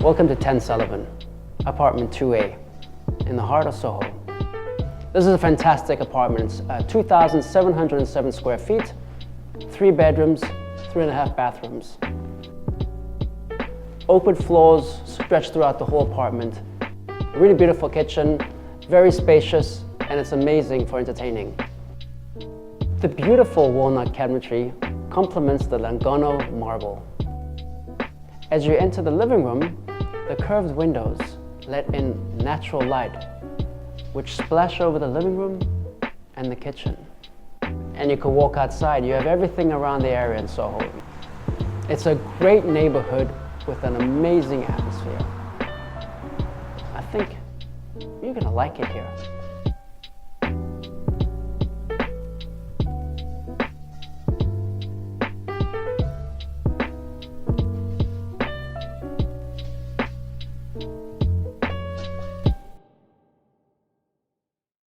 Welcome to 10 Sullivan, apartment 2A, in the heart of SoHo. This is a fantastic apartment, 2,707 square feet, 3 bedrooms, 3.5 bathrooms. Open floors stretch throughout the whole apartment. A really beautiful kitchen, very spacious, and it's amazing for entertaining. The beautiful walnut cabinetry complements the Lugano marble. As you enter the living room, the curved windows let in natural light, which splash over the living room and the kitchen. And you can walk outside. You have everything around the area in SoHo. It's a great neighborhood with an amazing atmosphere. I think you're gonna like it here.